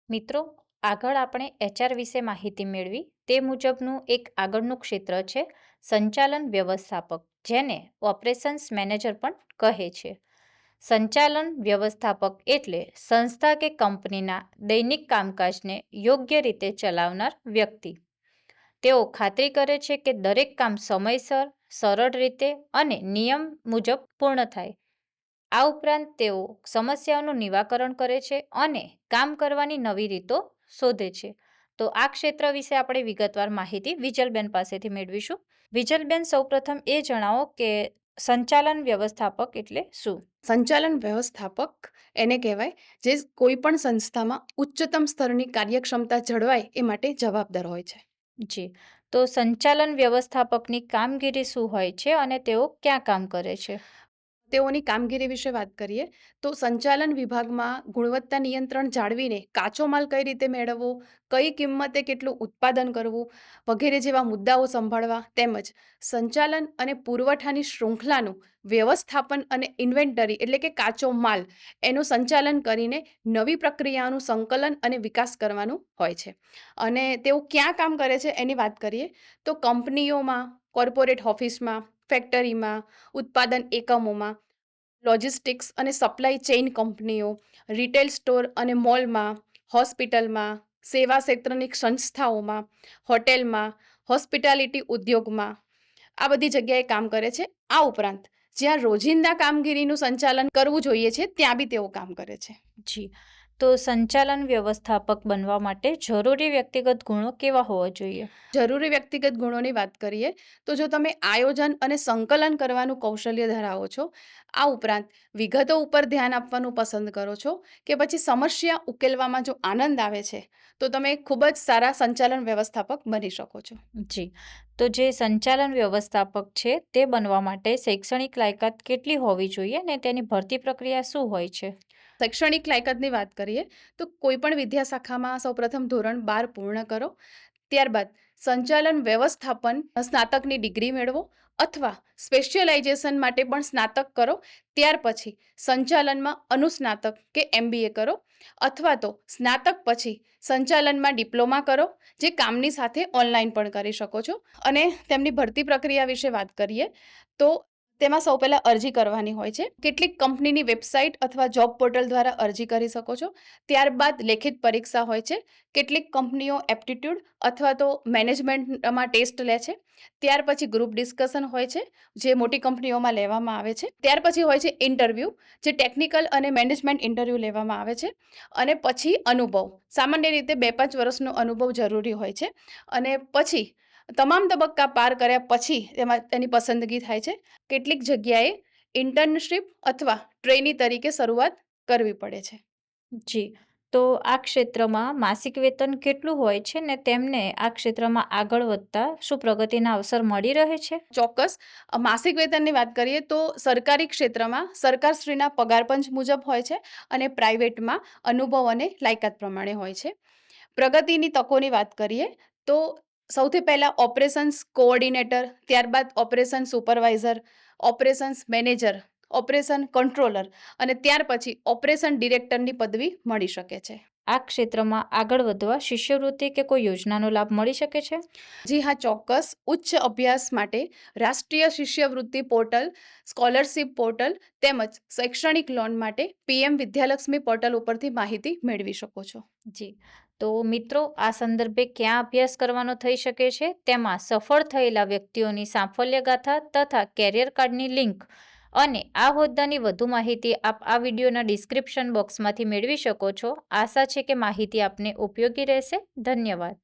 મિત્રો, આગળ આપણે એચઆર વિશે માહિતી મેળવી તે મુજબનું એક આગળનું ક્ષેત્ર છે સંચાલન વ્યવસ્થાપક, જેને ઓપરેશન્સ મેનેજર પણ કહે છે. સંચાલન વ્યવસ્થાપક એટલે સંસ્થા કે કંપનીના દૈનિક કામકાજને યોગ્ય રીતે ચલાવનાર વ્યક્તિ. તેઓ ખાતરી કરે છે કે દરેક કામ સમયસર, સરળ રીતે અને નિયમ મુજબ પૂર્ણ થાય. આ ઉપરાંત તેઓ સમસ્યાઓનું નિવારણ કરે છે અને કામ કરવાની નવી રીતો શોધે છે. તો આ ક્ષેત્ર વિશે આપણે વિગતવાર માહિતી વિજલબેન પાસેથી મેળવીશું. વિજલબેન, સૌપ્રથમ એ જણાવો કે સંચાલન વ્યવસ્થાપક એટલે શું? સંચાલન વ્યવસ્થાપક એને કહેવાય જે કોઈ પણ સંસ્થામાં ઉચ્ચતમ સ્તરની કાર્યક્ષમતા જળવાય એ માટે જવાબદાર હોય છે. જી, તો સંચાલન વ્યવસ્થાપકની કામગીરી શું હોય છે અને તેઓ ક્યાં કામ કરે છે? તેઓની કામગીરી વિશે વાત કરીએ તો સંચાલન વિભાગમાં ગુણવત્તા નિયંત્રણ જાળવીને કાચો માલ કઈ રીતે મેળવવો, કઈ કિંમતે કેટલું ઉત્પાદન કરવું વગેરે જેવા મુદ્દાઓ સંભાળવા, તેમજ સંચાલન અને પુરવઠાની શૃંખલાનું વ્યવસ્થાપન અને ઇન્વેન્ટરી એટલે કે કાચો માલ એનું સંચાલન કરીને નવી પ્રક્રિયાનું સંકલન અને વિકાસ કરવાનું હોય છે. અને તેઓ ક્યાં કામ કરે છે એની વાત કરીએ તો કંપનીઓમાં, કોર્પોરેટ ઓફિસમાં, ફેક્ટરીમાં, ઉત્પાદન એકમોમાં, લોજિસ્ટિક્સ અને સપ્લાય ચેઇન કંપનીઓ, રિટેલ સ્ટોર અને મોલમાં, હોસ્પિટલમાં, સેવા ક્ષેત્રની સંસ્થાઓમાં, હોટેલમાં, હોસ્પિટાલિટી ઉદ્યોગમાં આ બધી જગ્યાએ કામ કરે છે. આ ઉપરાંત જ્યાં રોજિંદા કામગીરીનું સંચાલન કરવું જોઈએ છે ત્યાં બી તેઓ કામ કરે છે. જી, તો સંચાલન વ્યવસ્થાપક બનવા માટે જરૂરી વ્યક્તિગત ગુણો કેવા હોવા જોઈએ? જરૂરી વ્યક્તિગત ગુણોની વાત કરીએ તો જો તમે આયોજન અને સંકલન કરવાનું કૌશલ્ય ધરાવો છો, આ ઉપરાંત વિગતો ઉપર ધ્યાન આપવાનું પસંદ કરો છો, કે પછી સમસ્યા ઉકેલવામાં જો આનંદ આવે છે તો તમે ખૂબ જ સારા સંચાલન વ્યવસ્થાપક બની શકો છો. જી, તો જે સંચાલન વ્યવસ્થાપક છે તે બનવા માટે શૈક્ષણિક લાયકાત કેટલી હોવી જોઈએ અને તેની ભરતી પ્રક્રિયા શું હોય છે? શૈક્ષણિક લાયકાતની વાત કરીએ તો કોઈપણ વિદ્યાશાખામાં સૌપ્રથમ ધોરણ 12 પૂર્ણ કરો. ત્યારબાદ સંચાલન વ્યવસ્થાપન સ્નાતકની ડિગ્રી મેળવો અથવા સ્પેશિયલાઇઝેશન માટે પણ સ્નાતક કરો. ત્યાર પછી સંચાલનમાં અનુસ્નાતક કે MBA કરો અથવા તો સ્નાતક પછી સંચાલનમાં ડિપ્લોમા કરો, જે કામની સાથે ઓનલાઈન પણ કરી શકો છો. અને તેમની ભરતી પ્રક્રિયા વિશે વાત કરીએ તો તેમાં સૌ પહેલાં અરજી કરવાની હોય છે. કેટલીક કંપનીની વેબસાઇટ અથવા જોબ પોર્ટલ દ્વારા અરજી કરી શકો છો. ત્યારબાદ લેખિત પરીક્ષા હોય છે. કેટલીક કંપનીઓ એપ્ટિટ્યૂડ અથવા તો મેનેજમેન્ટમાં ટેસ્ટ લે છે. ત્યાર પછી ગ્રુપ ડિસ્કશન હોય છે, જે મોટી કંપનીઓમાં લેવામાં આવે છે. ત્યાર પછી હોય છે ઇન્ટરવ્યૂ, જે ટેકનિકલ અને મેનેજમેન્ટ ઇન્ટરવ્યૂ લેવામાં આવે છે. અને પછી અનુભવ, સામાન્ય રીતે 2-5 વર્ષનો અનુભવ જરૂરી હોય છે. અને પછી તમામ તબક્કા પાર કર્યા પછી તેની પસંદગી થાય છે. કેટલીક જગ્યાએ ઇન્ટર્નશીપ અથવા ટ્રેની તરીકે શરૂઆત કરવી પડે છે. જી, તો આ ક્ષેત્રમાં માસિક વેતન કેટલું હોય છે ને તેમને આ ક્ષેત્રમાં આગળ વધતા શું પ્રગતિના અવસર મળી રહે છે? ચોક્કસ. માસિક વેતનની વાત કરીએ તો સરકારી ક્ષેત્રમાં સરકારશ્રીના પગાર પંચ મુજબ હોય છે અને પ્રાઇવેટમાં અનુભવ અને લાયકાત પ્રમાણે હોય છે. પ્રગતિની તકોની વાત કરીએ તો સૌથી પહેલાં ઓપરેશન્સ કોઓર્ડિનેટર, ત્યારબાદ operation supervisor, operations manager, operation controller અને ત્યાર પછી ઓપરેશન ડિરેક્ટરની પદવી મળી શકે છે. આ ક્ષેત્રમાં આગળ વધવા શિષ્યવૃત્તિ કે કોઈ યોજનાનો લાભ મળી શકે છે? જી હા, ચોક્કસ. ઉચ્ચ અભ્યાસ માટે રાષ્ટ્રીય શિષ્યવૃત્તિ પોર્ટલ, સ્કોલરશિપ પોર્ટલ તેમજ શૈક્ષણિક લોન માટે PM વિદ્યાલક્ષ્મી પોર્ટલ ઉપરથી માહિતી મેળવી શકો છો. જી, તો મિત્રો, આ સંદર્ભે ક્યાં અભ્યાસ કરવાનો થઈ શકે છે તેમાં સફળ થયેલા વ્યક્તિઓની સાફલ્યગાથા તથા કેરિયર કાર્ડની લિંક અને આ હોદ્દાની વધુ માહિતી આપ આ વિડીયોના ડિસ્ક્રિપ્શન બોક્સમાંથી મેળવી શકો છો. આશા છે કે માહિતી આપને ઉપયોગી રહેશે. ધન્યવાદ.